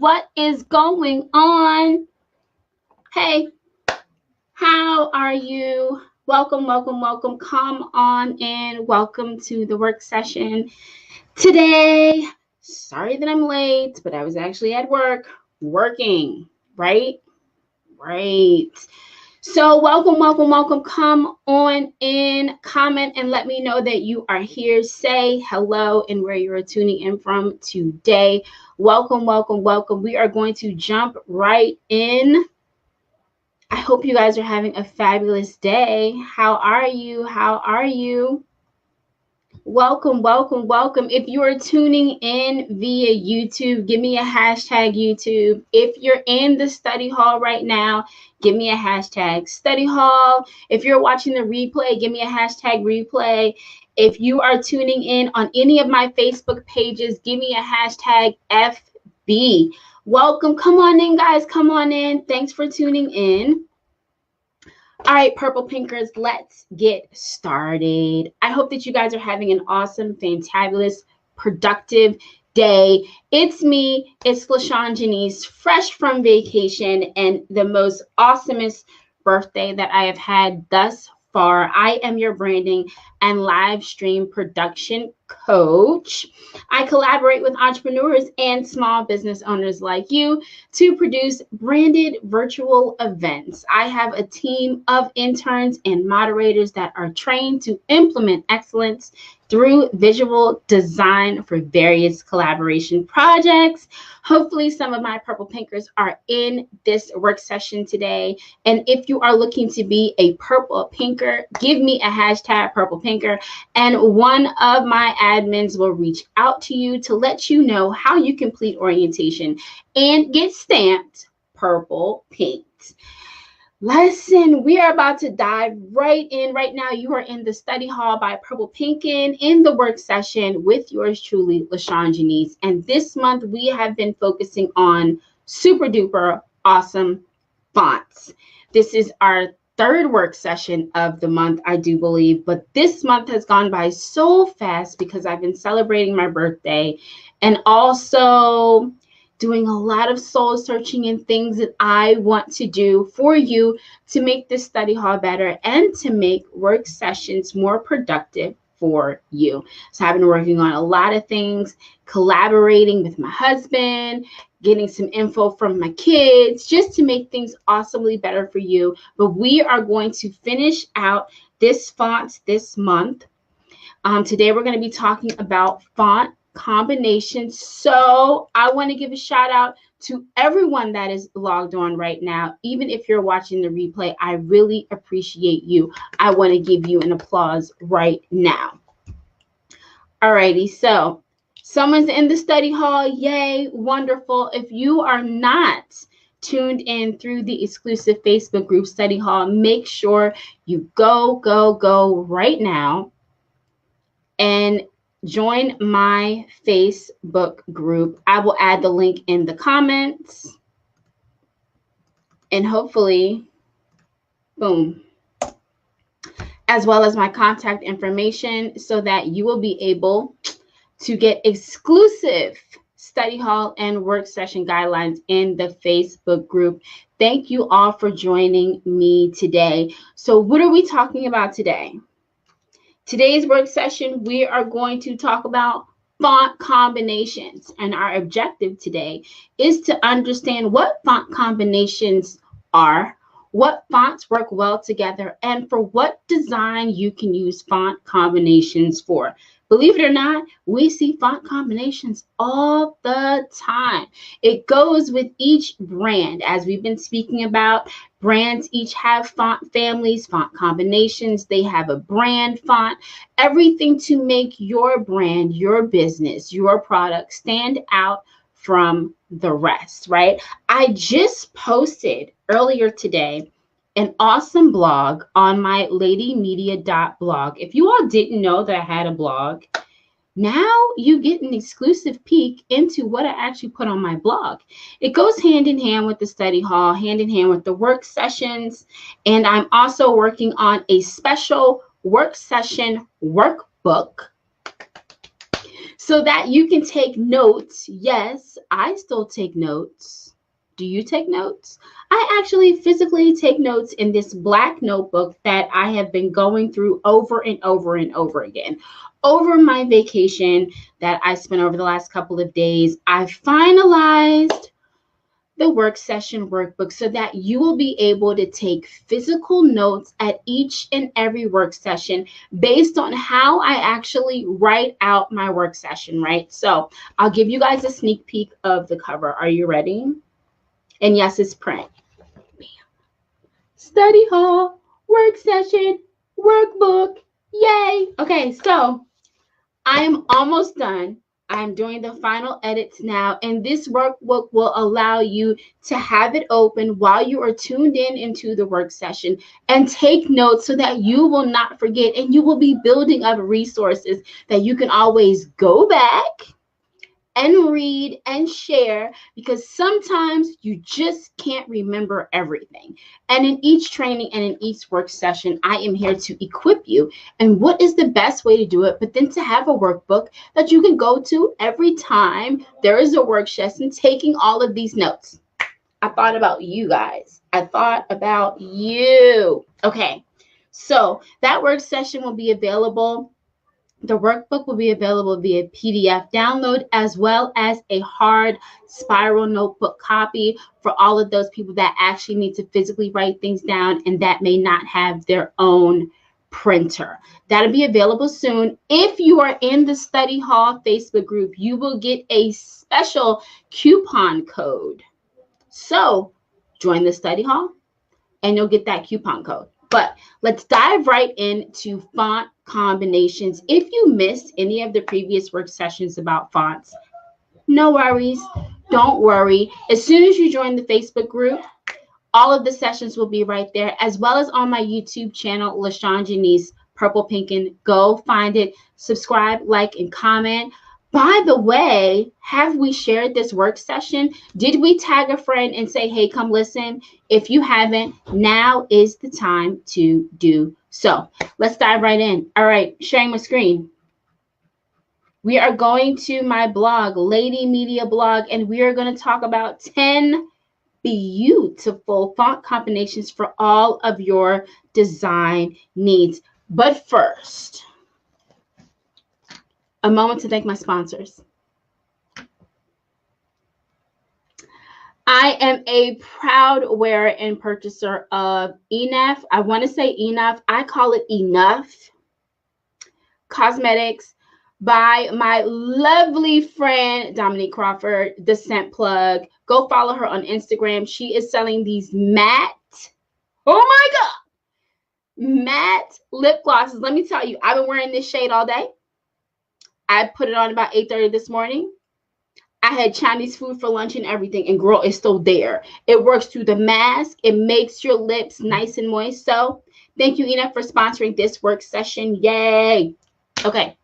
What is going on? Hey, how are you? Welcome, welcome, welcome. Come on in. Welcome to the work session today. Sorry that I'm late, but I was actually at work working, right? Right. So welcome, welcome, welcome. Come on in, comment, and let me know that you are here. Say hello and where you are tuning in from today. Welcome, welcome, welcome. We are going to jump right in. I hope you guys are having a fabulous day. How are you? How are you? Welcome, welcome, welcome. If you are tuning in via YouTube, give me a hashtag YouTube. If you're in the study hall right now, give me a hashtag study hall. If you're watching the replay, give me a hashtag replay. If you are tuning in on any of my Facebook pages, give me a hashtag FB. Welcome. Come on in, guys. Come on in. Thanks for tuning in. All right, Purple Pinkers, let's get started. I hope that you guys are having an awesome, fantabulous, productive day. It's me, it's LaShaun Jenice, fresh from vacation and the most awesomest birthday that I have had thus far. I am your branding and live stream production coach. I collaborate with entrepreneurs and small business owners like you to produce branded virtual events. I have a team of interns and moderators that are trained to implement excellence through visual design for various collaboration projects. Hopefully, some of my Purple Pinkers are in this work session today. And if you are looking to be a Purple Pinker, give me a hashtag Purple Pinker, and one of my admins will reach out to you to let you know how you complete orientation and get stamped Purple Pinks. Listen, we are about to dive right in. Right now, you are in the study hall by Purple Pinkin in the work session with yours truly, LaShaun Jenice. And this month, we have been focusing on super duper awesome fonts. This is our third work session of the month, I do believe. But this month has gone by so fast because I've been celebrating my birthday and also doing a lot of soul searching and things that I want to do for you to make this study hall better and to make work sessions more productive for you. So I've been working on a lot of things, collaborating with my husband, getting some info from my kids, just to make things awesomely better for you. But we are going to finish out this font this month. Today we're going to be talking about font combinations. So I want to give a shout out to everyone that is logged on right now. Even if you're watching the replay, I really appreciate you. I want to give you an applause right now. Alrighty, so someone's in the study hall. Yay, wonderful. If you are not tuned in through the exclusive Facebook group study hall, make sure you go right now and join my Facebook group. I will add the link in the comments and hopefully, boom, as well as my contact information so that you will be able to get exclusive study hall and work session guidelines in the Facebook group. Thank you all for joining me today. So what are we talking about today? Today's work session, we are going to talk about font combinations. And our objective today is to understand what font combinations are, what fonts work well together, and for what design you can use font combinations for. Believe it or not, we see font combinations all the time. It goes with each brand. As we've been speaking about, brands each have font families, font combinations. They have a brand font, everything to make your brand, your business, your product stand out from the rest, right? I just posted earlier today an awesome blog on my ladymedia.blog. If you all didn't know that I had a blog, now you get an exclusive peek into what I actually put on my blog. It goes hand in hand with the study hall, hand in hand with the work sessions, and I'm also working on a special work session workbook. so that you can take notes. Yes, I still take notes. Do you take notes? I actually physically take notes in this black notebook that I have been going through over and over and over again. Over my vacation that I spent over the last couple of days, I finalized the work session workbook so that you will be able to take physical notes at each and every work session based on how I actually write out my work session, right? So I'll give you guys a sneak peek of the cover. Are you ready? And yes, it's print. Study hall, work session, workbook. Yay. Okay, so I'm almost done. I'm doing the final edits now, and this workbook will allow you to have it open while you are tuned in into the work session and take notes so that you will not forget, and you will be building up resources that you can always go back and read and share, because sometimes you just can't remember everything. And in each training and in each work session, I am here to equip you. And what is the best way to do it but then to have a workbook that you can go to every time there is a work session, taking all of these notes. I thought about you guys. I thought about you. Okay, so that work session will be available. The workbook will be available via PDF download as well as a hard spiral notebook copy for all of those people that actually need to physically write things down and that may not have their own printer. That'll be available soon. If you are in the Study Hall Facebook group, you will get a special coupon code. So join the Study Hall and you'll get that coupon code. But let's dive right into font combinations. If you missed any of the previous work sessions about fonts, no worries. Don't worry. As soon as you join the Facebook group, all of the sessions will be right there, as well as on my YouTube channel, LaShaun Jenice, Purple Pinkin. Go find it, subscribe, like, and comment. By the way, have we shared this work session? Did we tag a friend and say, hey, come listen? If you haven't, now is the time to do so. Let's dive right in. All right, sharing my screen. We are going to my blog, Lady Media Blog, and we are going to talk about 10 beautiful font combinations for all of your design needs. But first, a moment to thank my sponsors. I am a proud wearer and purchaser of Enough. I want to say Enough. I call it Enough Cosmetics by my lovely friend, Dominique Crawford, the Scent Plug. Go follow her on Instagram. She is selling these matte, oh my God, matte lip glosses. Let me tell you, I've been wearing this shade all day. I put it on about 8:30 this morning. I had Chinese food for lunch and everything, and girl, it's still there. It works through the mask. It makes your lips nice and moist. So thank you, Enough, for sponsoring this work session. Yay. Okay.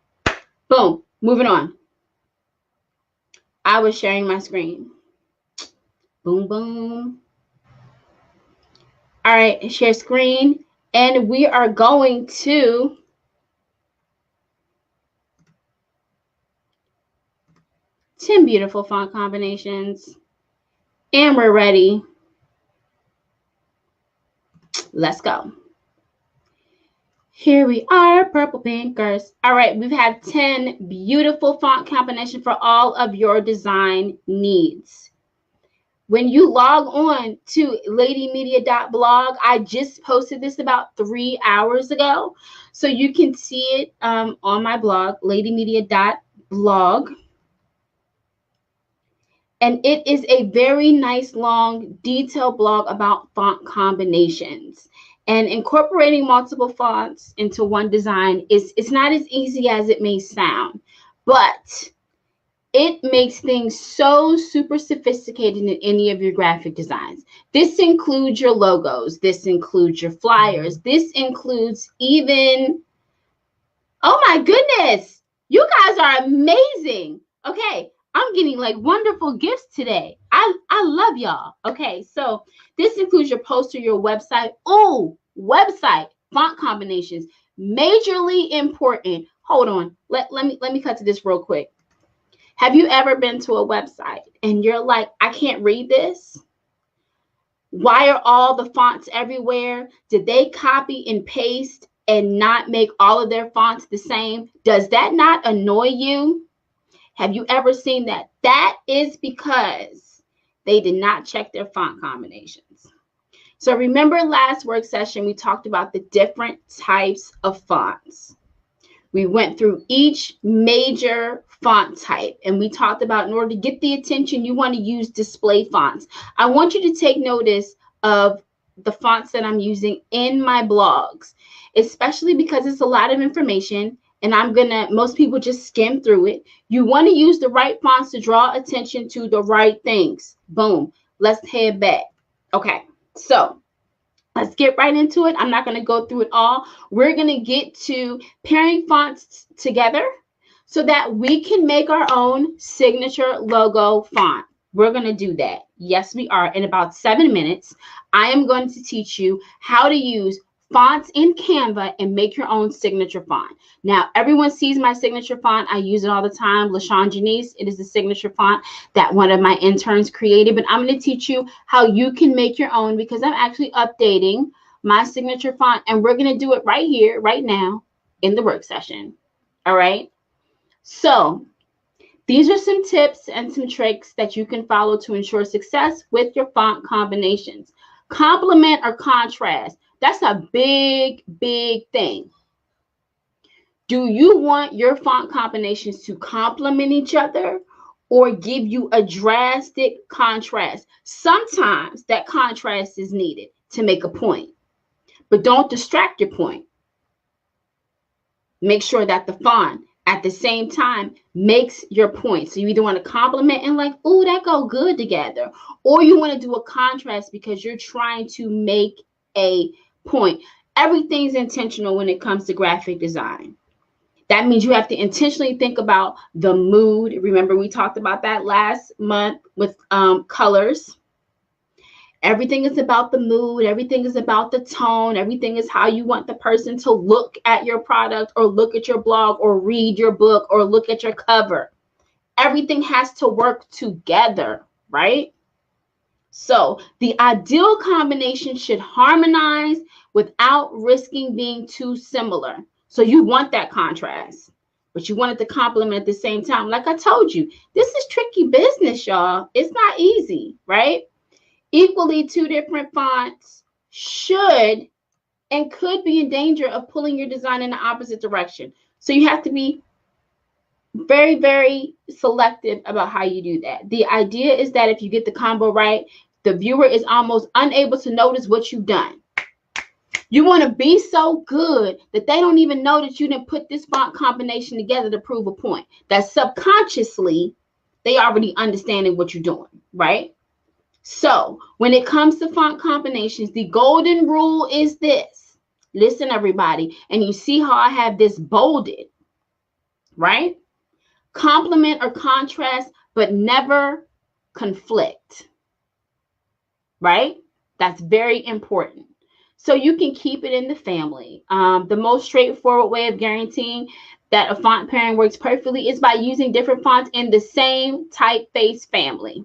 Boom. Moving on. I was sharing my screen. Boom, boom. All right. Share screen. And we are going to ten beautiful font combinations, and we're ready. Let's go. Here we are, Purple Pinkers. All right, we've had 10 beautiful font combinations for all of your design needs. When you log on to ladymedia.blog, I just posted this about 3 hours ago, so you can see it on my blog, ladymedia.blog. And it is a very nice, long, detailed blog about font combinations. And incorporating multiple fonts into one design it's not as easy as it may sound, but it makes things so super sophisticated in any of your graphic designs. This includes your logos. This includes your flyers. This includes even, oh my goodness, you guys are amazing. Okay. I'm getting like wonderful gifts today. I love y'all. Okay, so this includes your poster, your website. Oh, website font combinations, majorly important. Hold on. Let me cut to this real quick. Have you ever been to a website and you're like, I can't read this? Why are all the fonts everywhere? Did they copy and paste and not make all of their fonts the same? Does that not annoy you? Have you ever seen that? That is because they did not check their font combinations. So remember last work session, we talked about the different types of fonts. We went through each major font type, and we talked about in order to get the attention, you want to use display fonts. I want you to take notice of the fonts that I'm using in my blogs, especially because it's a lot of information, and most people just skim through it. You want to use the right fonts to draw attention to the right things. Boom. Let's head back. Okay, so let's get right into it. I'm not going to go through it all. We're going to get to pairing fonts together so that we can make our own signature logo font. We're going to do that. Yes, we are. In about 7 minutes, I am going to teach you how to use fonts in Canva and make your own signature font. Now, everyone sees my signature font. I use it all the time. LaShaun Jenice. It is the signature font that one of my interns created. But I'm going to teach you how you can make your own because I'm actually updating my signature font. And we're going to do it right here, right now in the work session. All right. So these are some tips and some tricks that you can follow to ensure success with your font combinations. Complement or contrast. That's a big, big thing. Do you want your font combinations to complement each other or give you a drastic contrast? Sometimes that contrast is needed to make a point, but don't distract your point. Make sure that the font at the same time makes your point. So you either want to complement and like, oh, that go good together, or you want to do a contrast because you're trying to make a point. Everything's intentional when it comes to graphic design. That means you have to intentionally think about the mood. Remember, we talked about that last month with colors. Everything is about the mood. Everything is about the tone. Everything is how you want the person to look at your product or look at your blog or read your book or look at your cover. Everything has to work together, right? So the ideal combination should harmonize without risking being too similar. So you want that contrast, but you want it to complement at the same time. Like I told you, this is tricky business, y'all. It's not easy, right? Equally, two different fonts should and could be in danger of pulling your design in the opposite direction. So you have to be very, very selective about how you do that. The idea is that if you get the combo right, the viewer is almost unable to notice what you've done. You want to be so good that they don't even know that you didn't put this font combination together to prove a point. That subconsciously, they already understanding what you're doing, right? So when it comes to font combinations, the golden rule is this. Listen, everybody, and you see how I have this bolded, right? Complement or contrast, but never conflict, right? That's very important. So you can keep it in the family. The most straightforward way of guaranteeing that a font pairing works perfectly is by using different fonts in the same typeface family.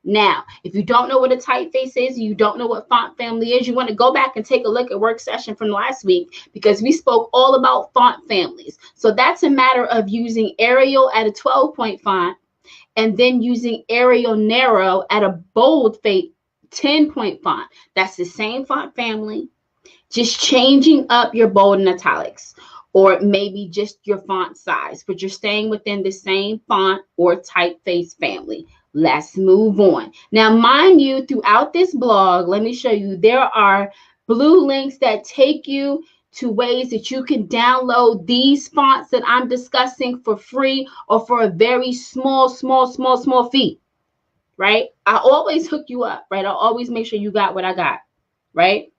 Now, if you don't know what a typeface is, you don't know what font family is, you want to go back and take a look at work session from last week because we spoke all about font families. So that's a matter of using Arial at a 12-point font and then using Arial Narrow at a bold 10-point font. That's the same font family, just changing up your bold and italics, or maybe just your font size, but you're staying within the same font or typeface family. Let's move on. Now, mind you, throughout this blog, let me show you, there are blue links that take you to ways that you can download these fonts that I'm discussing for free or for a very small fee, right? I always hook you up, right? I'll always make sure you got what I got, right?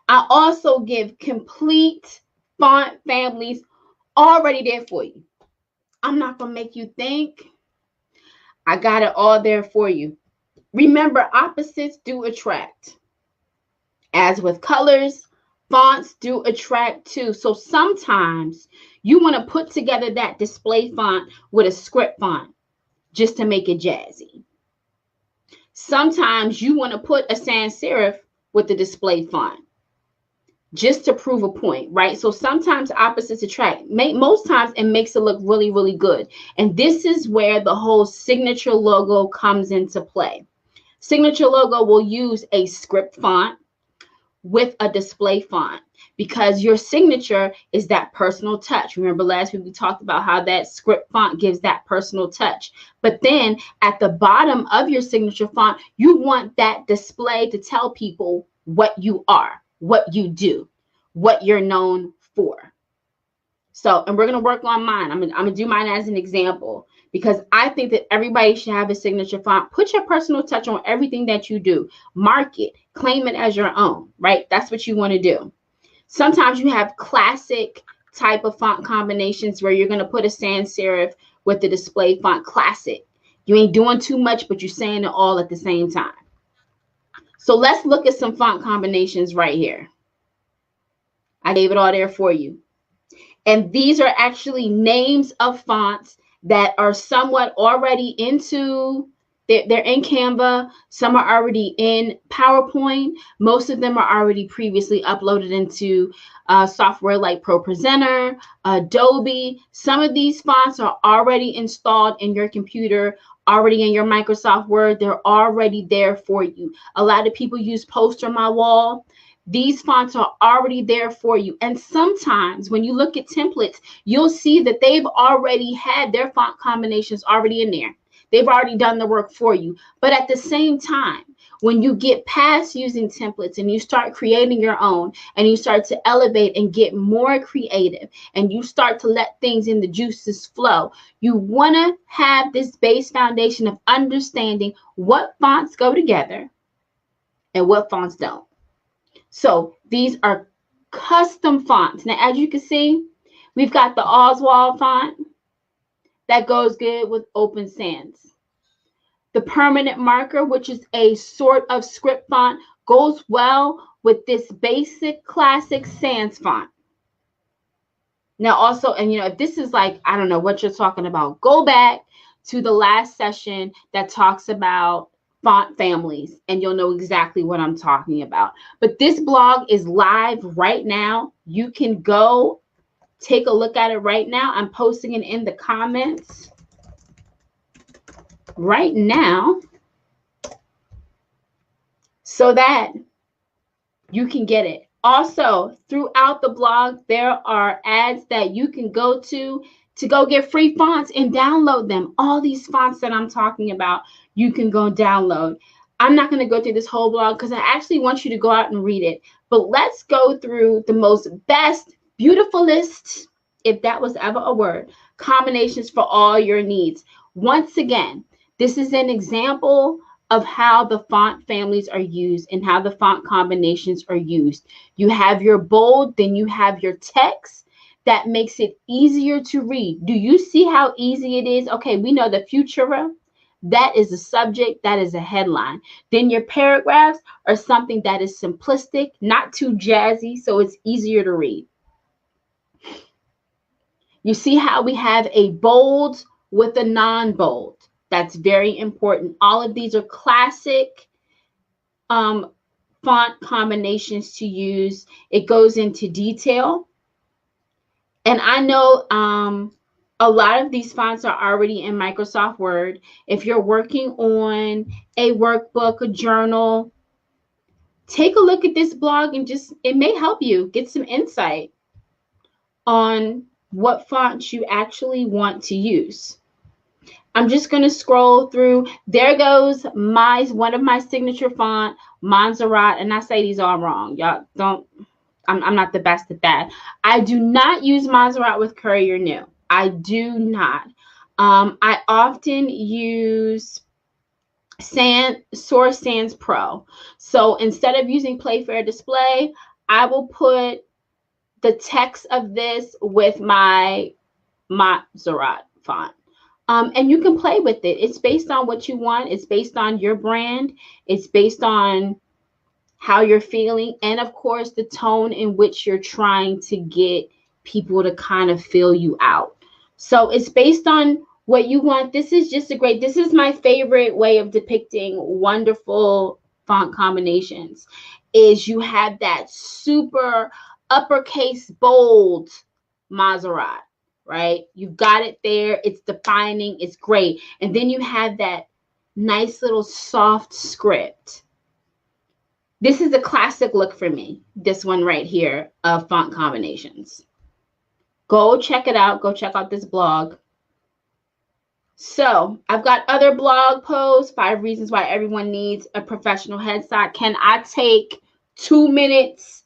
I also give complete font families already there for you. I'm not going to make you think. I got it all there for you. Remember, opposites do attract. As with colors, Fonts do attract too. So sometimes you want to put together that display font with a script font just to make it jazzy. Sometimes you want to put a sans serif with the display font just to prove a point, right? So sometimes opposites attract. Most times it makes it look really, really good. And this is where the whole signature logo comes into play. Signature logo will use a script font with a display font because your signature is that personal touch. Remember last week we talked about how that script font gives that personal touch. But then at the bottom of your signature font, you want that display to tell people what you are, what you do, what you're known for. So, and we're going to work on mine. I'm going to do mine as an example because I think that everybody should have a signature font. Put your personal touch on everything that you do. Mark it. Claim it as your own, right? That's what you want to do. Sometimes you have classic type of font combinations where you're going to put a sans serif with the display font classic. You ain't doing too much, but you're saying it all at the same time. So let's look at some font combinations right here. I gave it all there for you. And these are actually names of fonts that are somewhat already into, they're in Canva. Some are already in PowerPoint. Most of them are already previously uploaded into software like ProPresenter, Adobe. Some of these fonts are already installed in your computer, already in your Microsoft Word. They're already there for you. A lot of people use Poster My Wall. These fonts are already there for you. And sometimes when you look at templates, you'll see that they've already had their font combinations already in there. They've already done the work for you. But at the same time, when you get past using templates and you start creating your own and you start to elevate and get more creative and you start to let things in the juices flow, you want to have this base foundation of understanding what fonts go together and what fonts don't. So these are custom fonts. Now, as you can see, we've got the Oswald font that goes good with Open Sans. The permanent marker, which is a sort of script font, goes well with this basic classic sans font. Now also, and if this is like, I don't know what you're talking about, go back to the last session that talks about font families and you'll know exactly what I'm talking about. But this blog is live right now. You can go take a look at it right now. I'm posting it in the comments right now so that you can get it. Also, throughout the blog, there are ads that you can go to go get free fonts and download them. All these fonts that I'm talking about, you can go download. I'm not going to go through this whole blog because I actually want you to go out and read it. But let's go through the most best, beautifulest, if that was ever a word, combinations for all your needs. Once again, this is an example of how the font families are used and how the font combinations are used. You have your bold, then you have your text. That makes it easier to read. Do you see how easy it is? Okay, we know the Futura. That is a subject. That is a headline. Then your paragraphs are something that is simplistic, not too jazzy, so it's easier to read. You see how we have a bold with a non-bold. That's very important. All of these are classic font combinations to use. It goes into detail. And I know a lot of these fonts are already in Microsoft Word. If you're working on a workbook, a journal, take a look at this blog and it may help you get some insight on what fonts you actually want to use. I'm just going to scroll through. There goes one of my signature font, Montserrat, and I say these all wrong. Y'all don't. I'm not the best at that. I do not use Montserrat with Courier New. I do not. I often use Source Sans Pro. So instead of using Playfair Display, I will put the text of this with my Montserrat font. And you can play with it. It's based on what you want. It's based on your brand. It's based on how you're feeling, and of course, the tone in which you're trying to get people to kind of fill you out. So it's based on what you want. This is just this is my favorite way of depicting wonderful font combinations, is you have that super uppercase bold Maserati, right? You've got it there. It's defining. It's great. And then you have that nice little soft script. This is a classic look for me, this one right here of font combinations. Go check it out. Go check out this blog. So I've got other blog posts, 5 reasons why everyone needs a professional headshot. Can I take 2 minutes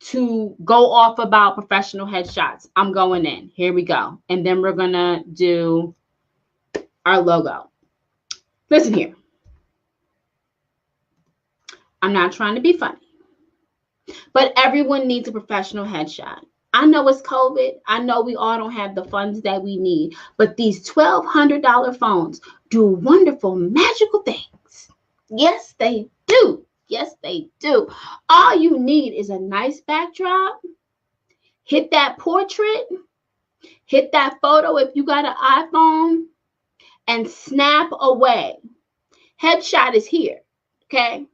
to go off about professional headshots? I'm going in. Here we go. And then we're going to do our logo. Listen here. I'm not trying to be funny, but everyone needs a professional headshot. I know it's COVID. I know we all don't have the funds that we need, but these $1,200 phones do wonderful, magical things. Yes, they do. Yes, they do. All you need is a nice backdrop. Hit that portrait. Hit that photo if you got an iPhone, and snap away. Headshot is here, okay?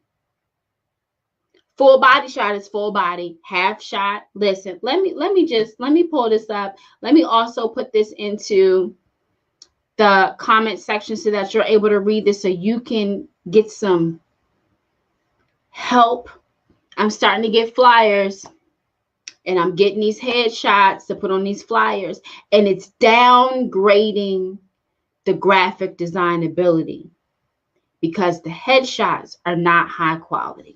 Full body shot is full body. Half shot. Listen, let me pull this up. Let me also put this into the comment section so that you're able to read this so you can get some help. I'm starting to get flyers, and I'm getting these headshots to put on these flyers, and it's downgrading the graphic design ability because the headshots are not high quality.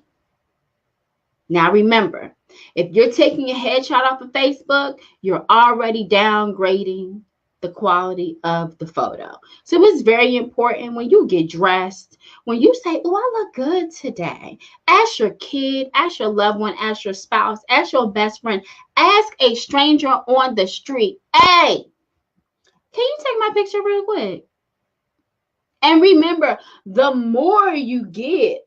Now remember, if you're taking a headshot off of Facebook, you're already downgrading the quality of the photo. So it's very important when you get dressed, when you say, oh, I look good today, ask your kid, ask your loved one, ask your spouse, ask your best friend, ask a stranger on the street, hey, can you take my picture real quick? And remember, the more you give,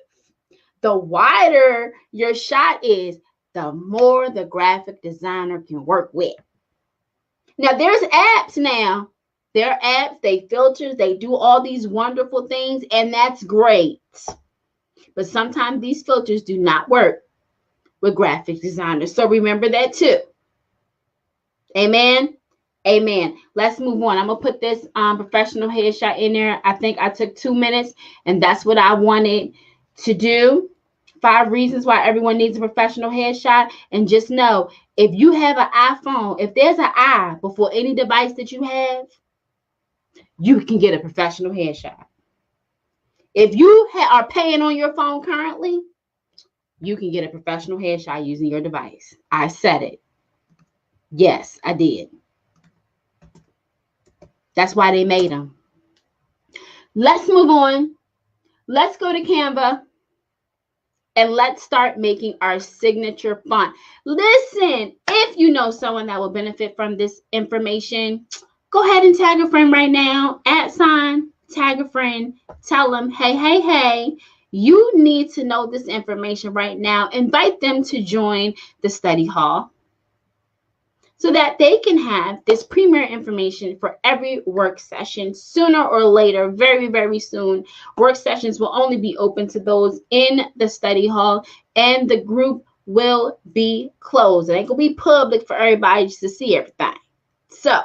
the wider your shot is, the more the graphic designer can work with. Now, there's apps now. There are apps, they filters, they do all these wonderful things, and that's great. But sometimes these filters do not work with graphic designers. So remember that too. Amen. Amen. Let's move on. I'm going to put this professional headshot in there. I think I took 2 minutes, and that's what I wanted to do. 5 reasons why everyone needs a professional headshot. And just know, if you have an iPhone, if there's an I before any device that you have, you can get a professional headshot. If you are paying on your phone currently, you can get a professional headshot using your device. I said it. Yes, I did. That's why they made them. Let's move on. Let's go to Canva. And let's start making our signature font. Listen, if you know someone that will benefit from this information, go ahead and tag a friend right now. @tag a friend. Tell them, hey, you need to know this information right now. Invite them to join the study hall so that they can have this premier information for every work session sooner or later, very, very soon. Work sessions will only be open to those in the study hall, and the group will be closed. It ain't going to be public for everybody just to see everything. So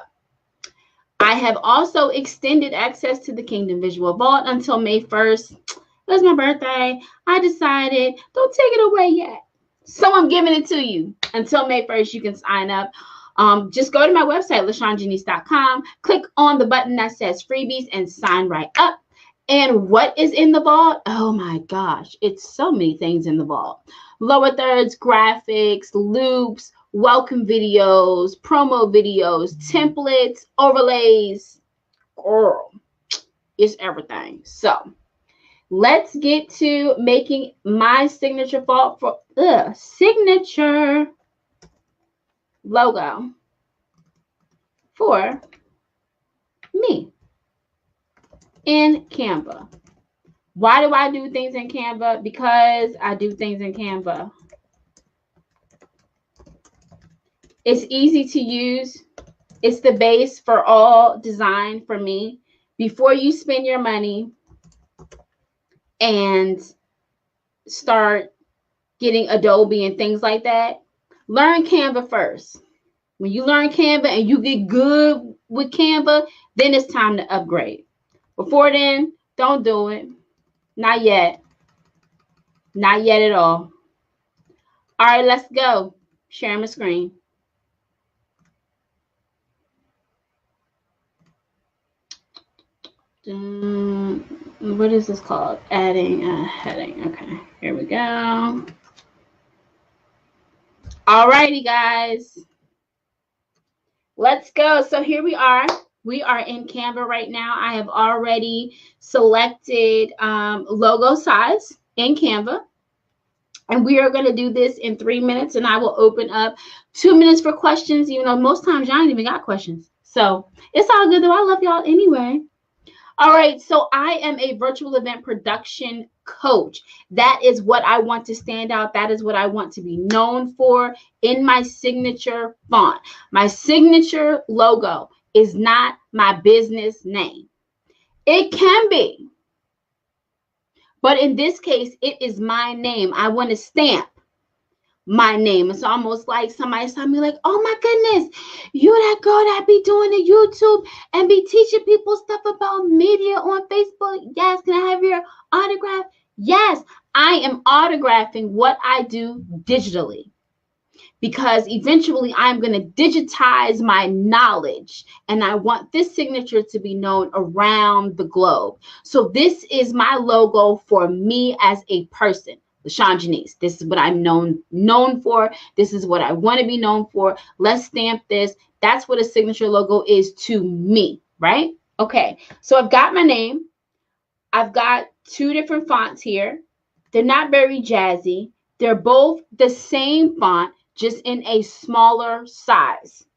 I have also extended access to the Kingdom Visual Vault until May 1st. It was my birthday. I decided, don't take it away yet. So I'm giving it to you. Until May 1st, you can sign up. Just go to my website, LaShaunJenice.com, click on the button that says freebies and sign right up. And what is in the vault? Oh my gosh, it's so many things in the vault. Lower thirds, graphics, loops, welcome videos, promo videos, templates, overlays. Girl, it's everything. So let's get to making my signature font for signature logo for me in Canva. Why do I do things in Canva? Because I do things in Canva. It's easy to use. It's the base for all design for me. Before you spend your money and start getting Adobe and things like that, learn Canva first. When you learn Canva and you get good with Canva, then it's time to upgrade. Before then, don't do it. Not yet. Not yet at all. All right, let's go. Share my screen. What is this called? Adding a heading. Okay, here we go. All righty, guys. Let's go. So here we are. We are in Canva right now. I have already selected logo size in Canva. And we are going to do this in 3 minutes. And I will open up 2 minutes for questions, even though most times y'all ain't even got questions. So it's all good, though. I love y'all anyway. All right, so I am a virtual event production coach. That is what I want to stand out. That is what I want to be known for in my signature font. My signature logo is not my business name. It can be, but in this case, it is my name. I want to stamp my name. It's almost like somebody saw me like, oh my goodness, you that girl that be doing the YouTube and be teaching people stuff about media on Facebook. Yes, can I have your autograph? Yes, I am autographing what I do digitally, because eventually I'm going to digitize my knowledge, and I want this signature to be known around the globe. So this is my logo for me as a person. LaShaun Jenice. This is what I'm known for. This is what I want to be known for. Let's stamp this. That's what a signature logo is to me, right? Okay, so I've got my name. I've got 2 different fonts here. They're not very jazzy. They're both the same font, just in a smaller size.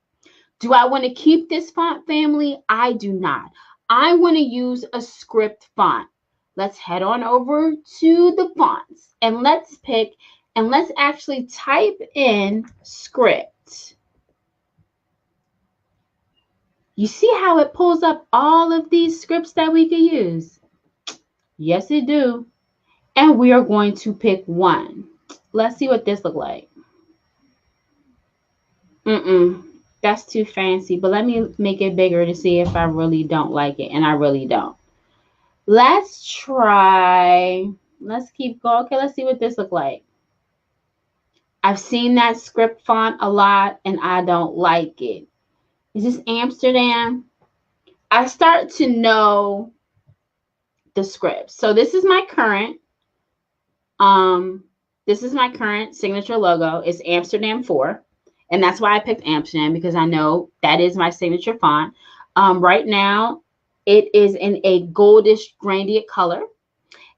Do I want to keep this font family? I do not. I want to use a script font. Let's head on over to the fonts and let's pick, and let's actually type in script. You see how it pulls up all of these scripts that we could use? Yes, it do. And we are going to pick one. Let's see what this looks like. That's too fancy, but let me make it bigger to see if I really don't like it, and I really don't. Let's try, let's keep going. Okay, let's see what this looks like. I've seen that script font a lot, and I don't like it. Is this Amsterdam? I start to know the script. So this is my current, signature logo. It's Amsterdam 4. And that's why I picked Amsterdam, because I know that is my signature font. Right now, it is in a goldish gradient color.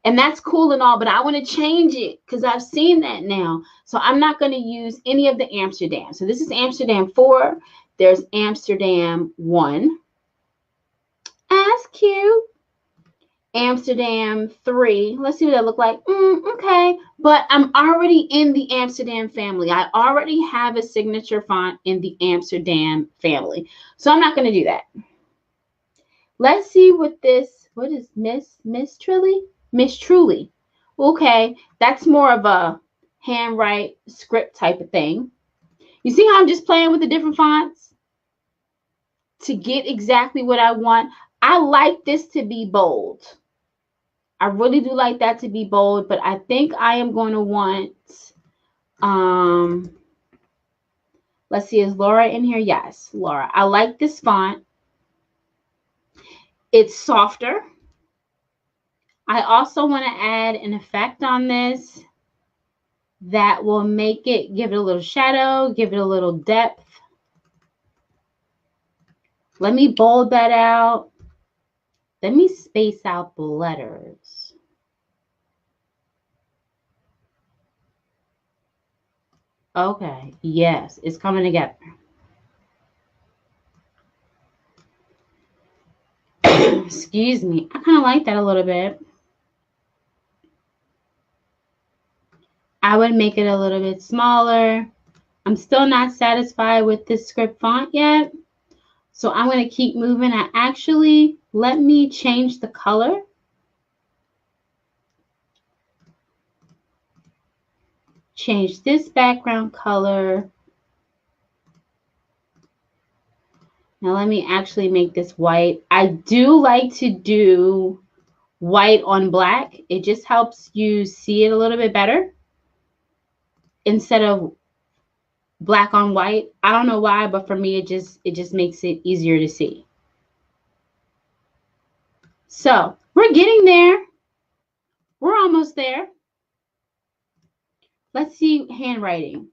And that's cool and all, but I want to change it because I've seen that now. So I'm not going to use any of the Amsterdam. So this is Amsterdam 4. There's Amsterdam 1. That's cute. Amsterdam 3. Let's see what that look like. Okay. But I'm already in the Amsterdam family. I already have a signature font in the Amsterdam family. So I'm not going to do that. Let's see what this, what is Miss Truly? Miss Truly. Okay. That's more of a handwrite script type of thing. You see how I'm just playing with the different fonts to get exactly what I want? I like this to be bold. I really do like that to be bold, but I think I am going to want, let's see, is Laura in here? Yes, Laura. I like this font. It's softer. I also want to add an effect on this that will make it, give it a little shadow, give it a little depth. Let me bold that out. Let me space out the letters. Okay, yes, it's coming together. Excuse me. I kind of like that a little bit. I would make it a little bit smaller. I'm still not satisfied with this script font yet. So I'm going to keep moving. Let me change the color. Change this background color. Now let me actually make this white. I do like to do white on black. It just helps you see it a little bit better instead of black on white. I don't know why, but for me, it just makes it easier to see. So we're getting there. We're almost there. Let's see handwriting.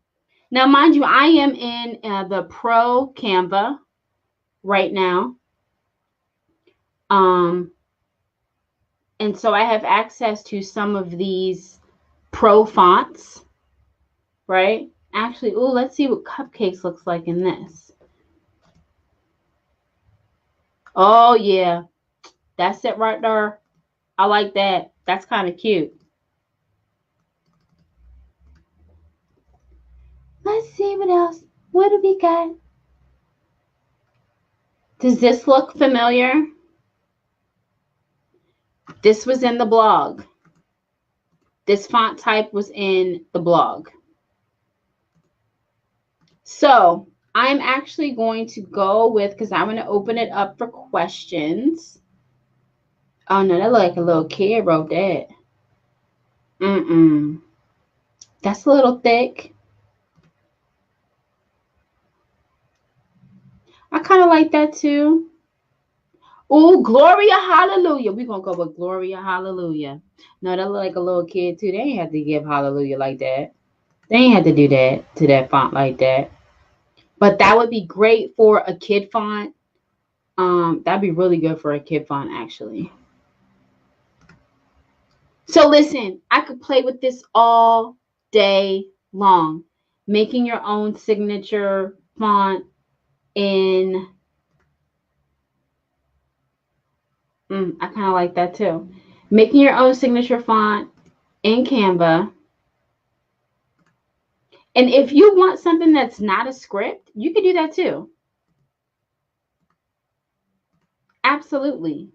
Now, mind you, I am in the Pro Canva right now. And so I have access to some of these Pro fonts, right? Actually, oh, let's see what Cupcakes looks like in this. Oh, yeah. That's it right there. I like that. That's kind of cute. Let's see what else. What do we got? Does this look familiar? This was in the blog. This font type was in the blog. So I'm actually going to go with, because I'm going to open it up for questions. Oh, no, that look like a little kid wrote that. That's a little thick. I kind of like that too. Oh, Gloria Hallelujah. We're going to go with Gloria Hallelujah. No, that look like a little kid too. They ain't have to give Hallelujah like that. They ain't have to do that to that font like that. But that would be great for a kid font. That'd be really good for a kid font, actually. So listen, I could play with this all day long. Making your own signature font in... I kind of like that too. Making your own signature font in Canva. And if you want something that's not a script, you could do that too. Absolutely.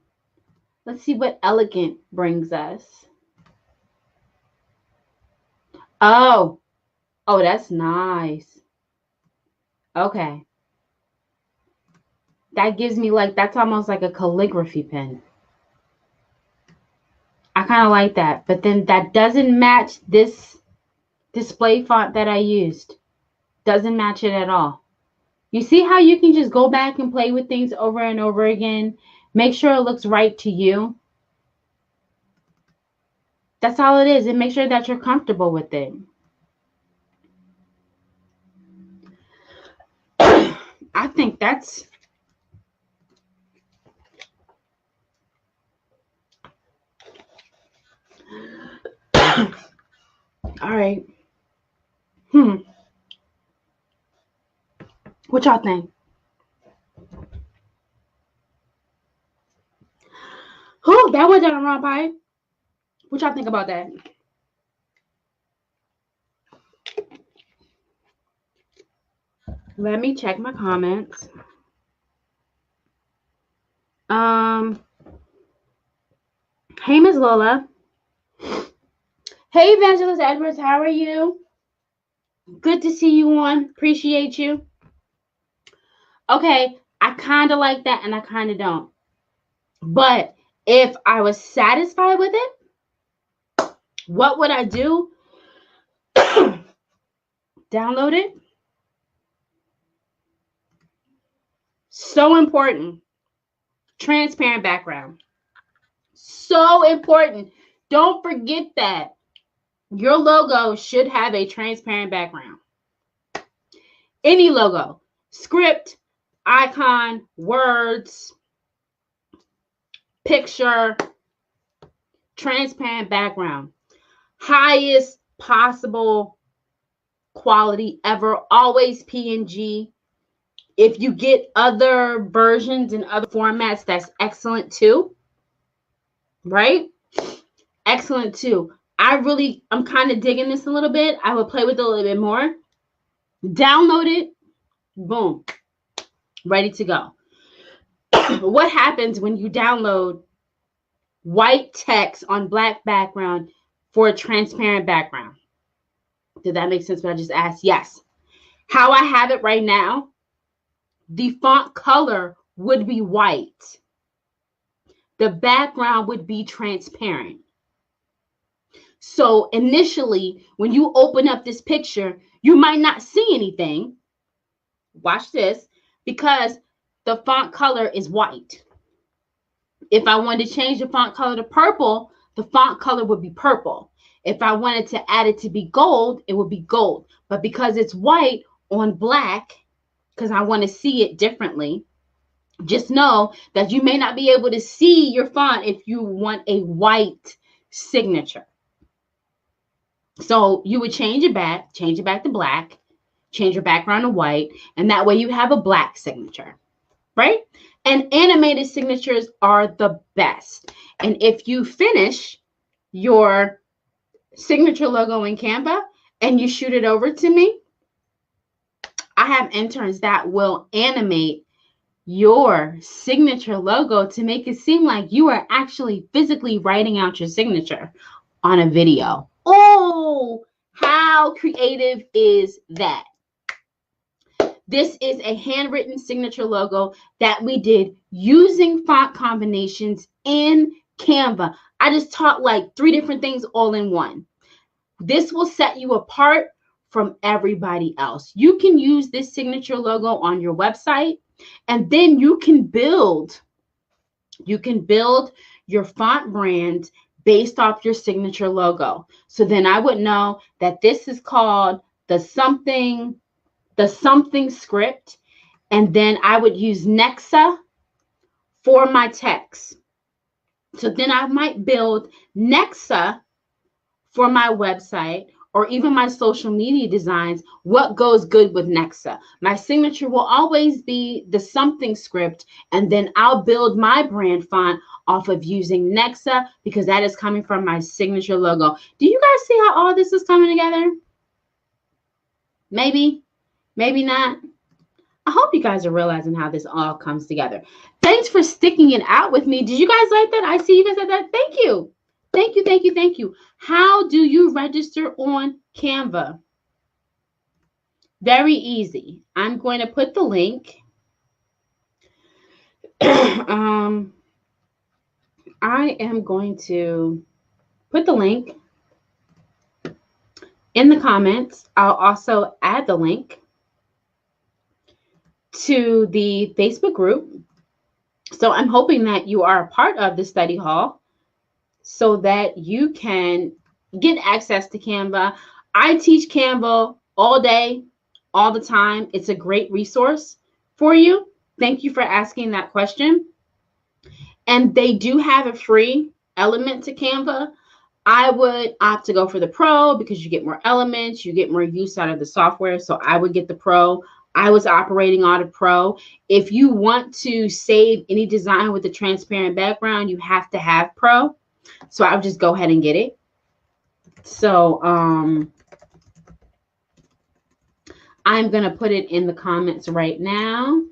Let's see what elegant brings us. Oh, that's nice. Okay. That gives me that's almost like a calligraphy pen. I kind of like that. But then that doesn't match this display font that I used. Doesn't match it at all. You see how you can just go back and play with things over and over again? Make sure it looks right to you. That's all it is. And make sure that you're comfortable with it. I think that's... All right. What y'all think? Oh, that was on the wrong pipe. What y'all think about that? Let me check my comments. Hey, Miss Lola. Hey, Evangelist Edwards, how are you? Good to see you on. Appreciate you. Okay, I kind of like that and I kind of don't. But if I was satisfied with it, what would I do? Download it. So important. Transparent background. So important. Don't forget that. Your logo should have a transparent background. Any logo. Script, icon, words, picture, transparent background. Highest possible quality ever. Always PNG. If you get other versions and other formats, that's excellent too. Right? Excellent too. I'm kind of digging this a little bit. I would play with it a little bit more. Download it. Boom. Ready to go. What happens when you download white text on black background for a transparent background? Did that make sense what I just asked? Yes. How I have it right now, the font color would be white. The background would be transparent. So initially, when you open up this picture, you might not see anything. Watch this, because the font color is white. If I wanted to change the font color to purple, the font color would be purple. If I wanted to add it to be gold, it would be gold. But because it's white on black, because I want to see it differently, just know that you may not be able to see your font if you want a white signature. So you would change it back to black, change your background to white, and that way you have a black signature, right? And animated signatures are the best. And if you finish your signature logo in Canva and you shoot it over to me, I have interns that will animate your signature logo to make it seem like you are actually physically writing out your signature on a video. Oh, how creative is that? This is a handwritten signature logo that we did using font combinations in Canva. I just taught like 3 different things all in one. This will set you apart from everybody else. You can use this signature logo on your website, and then you can build your font brand based off your signature logo. So then I would know that this is called the something script, and then I would use Nexa for my text. So then I might build Nexa for my website or even my social media designs. What goes good with Nexa? My signature will always be the something script, and then I'll build my brand font off of using Nexa because that is coming from my signature logo. Do you guys see how all this is coming together? Maybe, maybe not. I hope you guys are realizing how this all comes together. Thanks for sticking it out with me. Did you guys like that? I see you guys like that. Thank you. Thank you, thank you, thank you. How do you register on Canva? Very easy. I'm going to put the link. I am going to put the link in the comments. I'll also add the link to the Facebook group. So I'm hoping that you are a part of the study hall so that you can get access to Canva. I teach Canva all day, all the time. It's a great resource for you. Thank you for asking that question. And they do have a free element to Canva. I would opt to go for the pro because you get more elements, you get more use out of the software. So I would get the pro. I was operating on a pro. If you want to save any design with a transparent background, you have to have pro. So I'll just go ahead and get it. So I'm going to put it in the comments right now.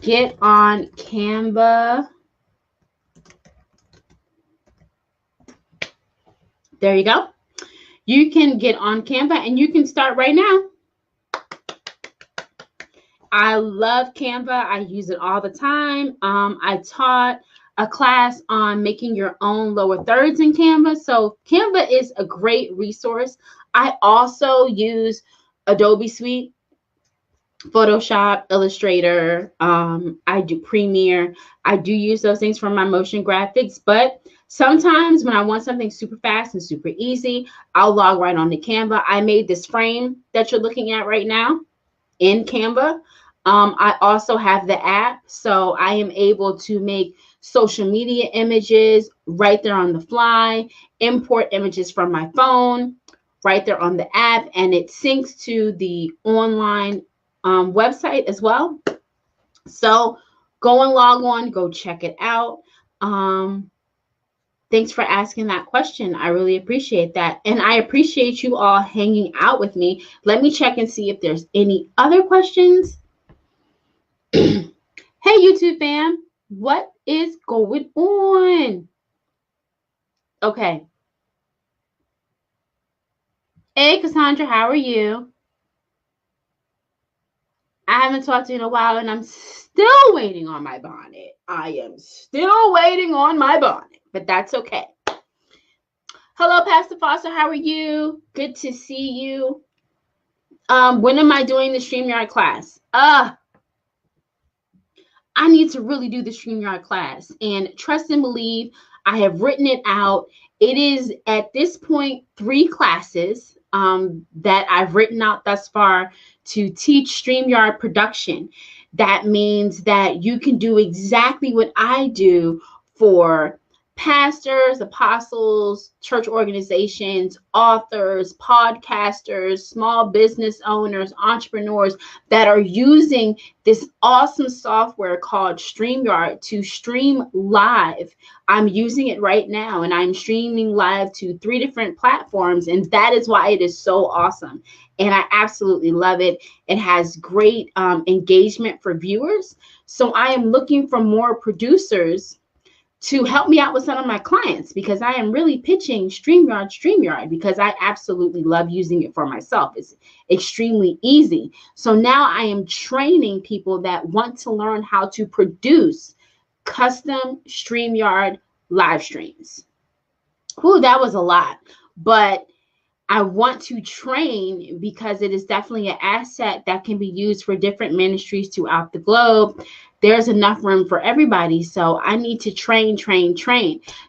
Get on Canva. There you go. You can get on Canva and you can start right now. I love Canva. I use it all the time. I taught a class on making your own lower thirds in Canva. So Canva is a great resource. I also use Adobe Suite, Photoshop, Illustrator. I do Premiere. I do use those things for my motion graphics, but sometimes when I want something super fast and super easy, I'll log right on to Canva. I made this frame that you're looking at right now in Canva. I also have the app, so I am able to make social media images right there on the fly, import images from my phone right there on the app, and it syncs to the online website as well. So go and log on, go check it out. Thanks for asking that question. I really appreciate that. And I appreciate you all hanging out with me. Let me check and see if there's any other questions. Hey, YouTube fam, what is going on? Okay. Hey, Cassandra, how are you? I haven't talked to you in a while, and I'm still waiting on my bonnet. I am still waiting on my bonnet, but that's okay. Hello, Pastor Foster. How are you? Good to see you. When am I doing the StreamYard class? I need to really do the StreamYard class. And trust and believe, I have written it out. It is, at this point, 3 classes that I've written out thus far to teach StreamYard production. That means that you can do exactly what I do for pastors, apostles, church organizations, authors, podcasters, small business owners, entrepreneurs that are using this awesome software called StreamYard to stream live. I'm using it right now, and I'm streaming live to 3 different platforms, and that is why it is so awesome. And I absolutely love it. It has great engagement for viewers. So I am looking for more producers to help me out with some of my clients, because I am really pitching StreamYard, because I absolutely love using it for myself. It's extremely easy. So now I am training people that want to learn how to produce custom StreamYard live streams. Ooh, that was a lot, but I want to train because it is definitely an asset that can be used for different ministries throughout the globe. There's enough room for everybody. So I need to train.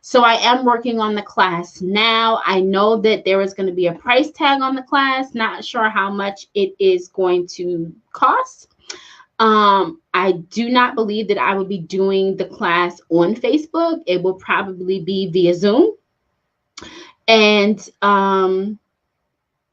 So I am working on the class now. I know that there is going to be a price tag on the class. Not sure how much it is going to cost. I do not believe that I will be doing the class on Facebook. It will probably be via Zoom. And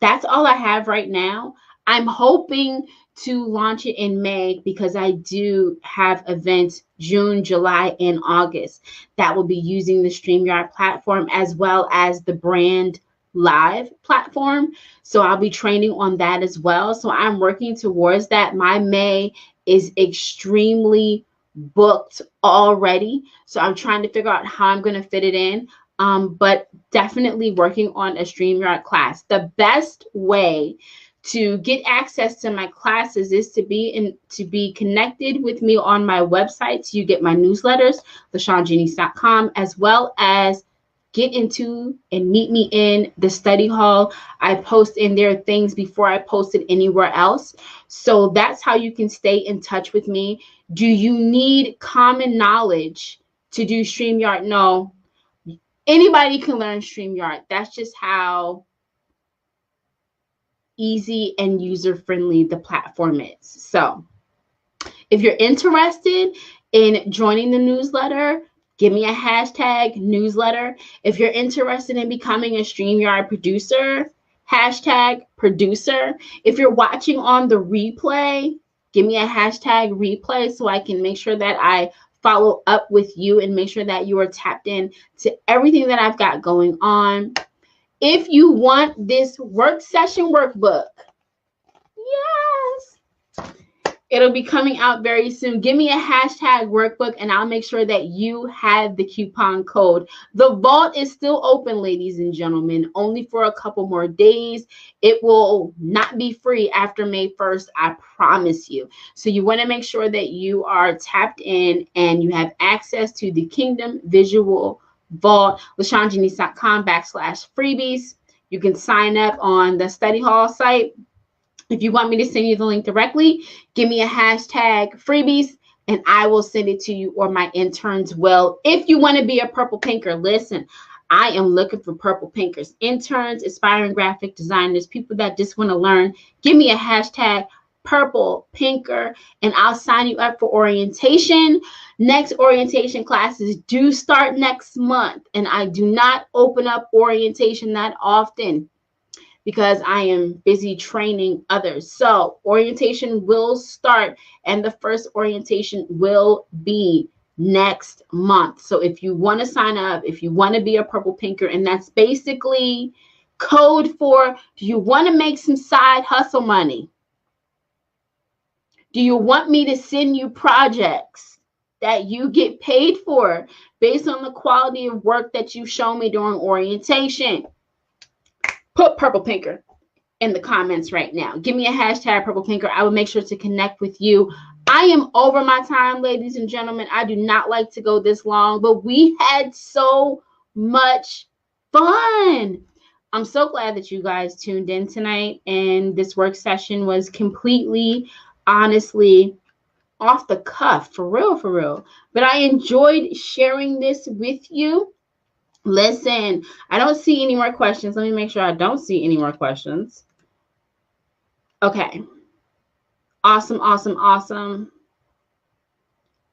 that's all I have right now. I'm hoping to launch it in May, because I do have events June, July, and August that will be using the StreamYard platform as well as the Brand Live platform. So I'll be training on that as well. So I'm working towards that. My May is extremely booked already. So I'm trying to figure out how I'm going to fit it in. But definitely working on a StreamYard class. The best way to get access to my classes is to be connected with me on my website. So you get my newsletters, LaShaunJenice.com, as well as get into and meet me in the study hall. I post in there things before I post it anywhere else. So that's how you can stay in touch with me. Do you need common knowledge to do StreamYard? No. Anybody can learn StreamYard. That's just how easy and user-friendly the platform is. So if you're interested in joining the newsletter, give me a hashtag newsletter. If you're interested in becoming a StreamYard producer, hashtag producer. If you're watching on the replay, give me a hashtag replay so I can make sure that I follow up with you and make sure that you are tapped in to everything that I've got going on. If you want this work session workbook, yes, it'll be coming out very soon. Give me a hashtag workbook and I'll make sure that you have the coupon code. The vault is still open, ladies and gentlemen, only for a couple more days. It will not be free after May 1st, I promise you. So you want to make sure that you are tapped in and you have access to the Kingdom Visual Vault, LaShaunJenice.com/freebies. You can sign up on the study hall site. If you want me to send you the link directly, give me a hashtag freebies and I will send it to you, or my interns will. If you want to be a purple pinker, listen, I am looking for purple pinkers, interns, aspiring graphic designers, people that just want to learn. Give me a hashtag purple pinker and I'll sign you up for orientation. Next orientation classes do start next month, and I do not open up orientation that often because I am busy training others. So orientation will start, and the first orientation will be next month. So if you want to sign up, if you want to be a purple pinker, and that's basically code for, do you want to make some side hustle money? Do you want me to send you projects that you get paid for based on the quality of work that you show me during orientation? Put purple pinker in the comments right now. Give me a hashtag purple pinker. I will make sure to connect with you. I am over my time, ladies and gentlemen. I do not like to go this long, but we had so much fun. I'm so glad that you guys tuned in tonight, and this work session was completely, honestly, off the cuff, for real. But I enjoyed sharing this with you. Listen, I don't see any more questions. Let me make sure I don't see any more questions. Okay. Awesome.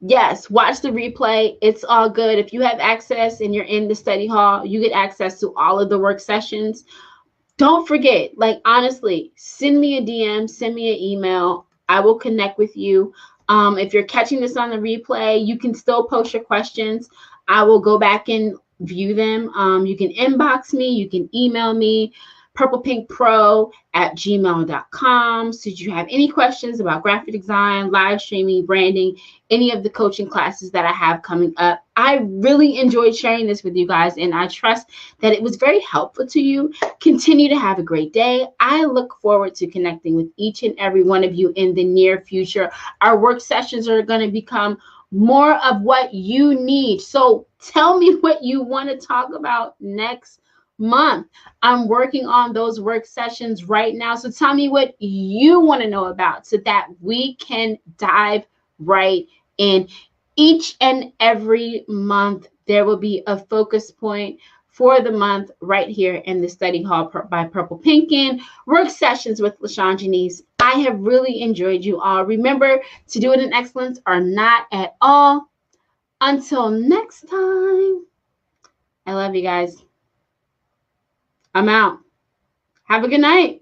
Yes, watch the replay. It's all good. If you have access and you're in the study hall, you get access to all of the work sessions. Don't forget, like, honestly, send me a DM, send me an email. I will connect with you. If you're catching this on the replay, you can still post your questions. I will go back and view them. You can inbox me. You can email me, purplepinkpro@gmail.com. So if you have any questions about graphic design, live streaming, branding, any of the coaching classes that I have coming up, I really enjoyed sharing this with you guys, and I trust that it was very helpful to you. Continue to have a great day. I look forward to connecting with each and every one of you in the near future. Our work sessions are going to become more of what you need. So tell me what you want to talk about next month. I'm working on those work sessions right now. So tell me what you want to know about so that we can dive right in. Each and every month, there will be a focus point for the month right here in the study hall by Purple Pinkin. Work sessions with LaShaun, Jenice. I have really enjoyed you all. Remember to do it in excellence or not at all. Until next time, I love you guys. I'm out. Have a good night.